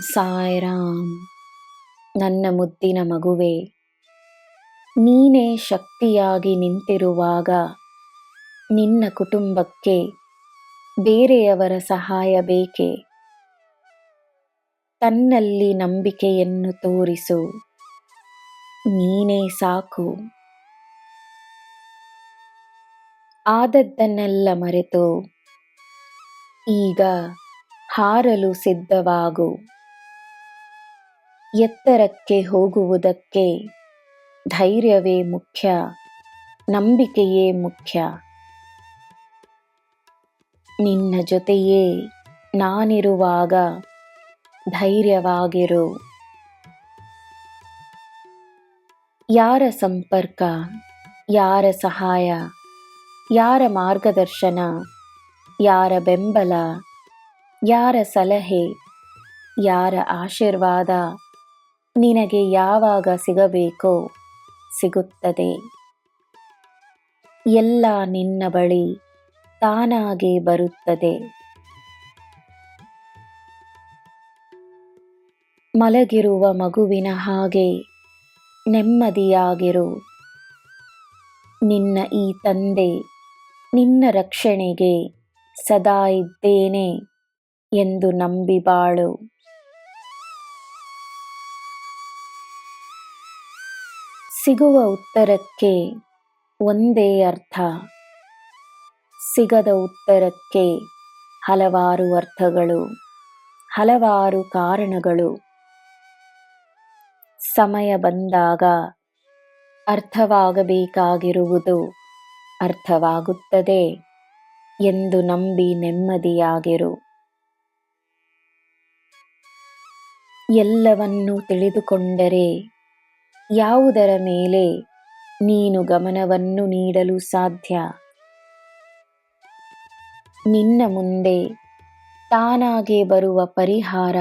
ಸಾಯಿರಾಮ್. ನನ್ನ ಮುದ್ದಿನ ಮಗುವೆ, ನೀನೇ ಶಕ್ತಿಯಾಗಿ ನಿಂತಿರುವಾಗ ನಿನ್ನ ಕುಟುಂಬಕ್ಕೆ ಬೇರೆಯವರ ಸಹಾಯ ಬೇಕೆ? ತನ್ನಲ್ಲಿ ನಂಬಿಕೆಯನ್ನು ತೋರಿಸು, ನೀನೇ ಸಾಕು. ಆದದ್ದನ್ನೆಲ್ಲ ಮರೆತು ಈಗ ಹಾರಲು ಸಿದ್ಧವಾಗು. ಎತ್ತರಕ್ಕೆ ಹೋಗುವುದಕ್ಕೆ ಧೈರ್ಯವೇ ಮುಖ್ಯ, ನಂಬಿಕೆಯೇ ಮುಖ್ಯ. ನಿನ್ನ ಜೊತೆಯೇ ನಾನಿರುವಾಗ ಧೈರ್ಯವಾಗಿರು. ಯಾರ ಸಂಪರ್ಕ, ಯಾರ ಸಹಾಯ, ಯಾರ ಮಾರ್ಗದರ್ಶನ, ಯಾರ ಬೆಂಬಲ, ಯಾರ ಸಲಹೆ, ಯಾರ ಆಶೀರ್ವಾದ ನಿನಗೆ ಯಾವಾಗ ಸಿಗಬೇಕೋ ಸಿಗುತ್ತದೆ. ಎಲ್ಲ ನಿನ್ನ ಬಳಿ ತಾನಾಗೇ ಬರುತ್ತದೆ. ಮಲಗಿರುವ ಮಗುವಿನ ಹಾಗೆ ನೆಮ್ಮದಿಯಾಗಿರು. ನಿನ್ನ ಈ ತಂದೆ ನಿನ್ನ ರಕ್ಷಣೆಗೆ ಸದಾ ಇದ್ದೇನೆ ಎಂದು ನಂಬಿ ಬಾಳು. ಸಿಗುವ ಉತ್ತರಕ್ಕೆ ಒಂದೇ ಅರ್ಥ, ಸಿಗದ ಉತ್ತರಕ್ಕೆ ಹಲವಾರು ಅರ್ಥಗಳು, ಹಲವಾರು ಕಾರಣಗಳು. ಸಮಯ ಬಂದಾಗ ಅರ್ಥವಾಗಬೇಕಾಗಿರುವುದು ಅರ್ಥವಾಗುತ್ತದೆ ಎಂದು ನಂಬಿ ನೆಮ್ಮದಿಯಾಗಿರು. ಎಲ್ಲವನ್ನೂ ತಿಳಿದುಕೊಂಡರೆ ಯಾವುದರ ಮೇಲೆ ನೀನು ಗಮನವನ್ನು ನೀಡಲು ಸಾಧ್ಯ? ನಿನ್ನ ಮುಂದೆ ತಾನಾಗೇ ಬರುವ ಪರಿಹಾರ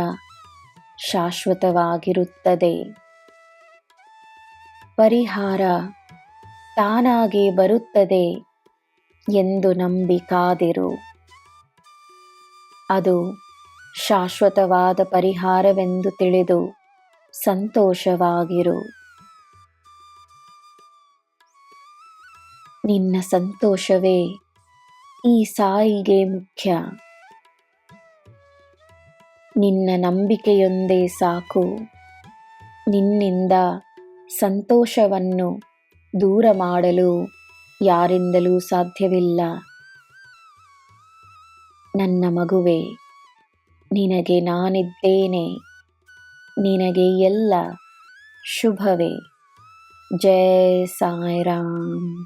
ಶಾಶ್ವತವಾಗಿರುತ್ತದೆ. ಪರಿಹಾರ ತಾನಾಗೇ ಬರುತ್ತದೆ ಎಂದು ನಂಬಿ ಕಾದಿರು. ಅದು ಶಾಶ್ವತವಾದ ಪರಿಹಾರವೆಂದು ತಿಳಿದು ಸಂತೋಷವಾಗಿರು. ನಿನ್ನ ಸಂತೋಷವೇ ಈ ಸಾಯಿಗೆ ಮುಖ್ಯ. ನಿನ್ನ ನಂಬಿಕೆಯೊಂದೇ ಸಾಕು. ನಿನ್ನಿಂದ ಸಂತೋಷವನ್ನು ದೂರ ಮಾಡಲು ಯಾರಿಂದಲೂ ಸಾಧ್ಯವಿಲ್ಲ. ನನ್ನ ಮಗುವೆ, ನಿನಗೆ ನಾನಿದ್ದೇನೆ. ನಿನಗೆ ಎಲ್ಲ ಶುಭವೇ. ಜೈ ಸಾಯಿರಾಮ್.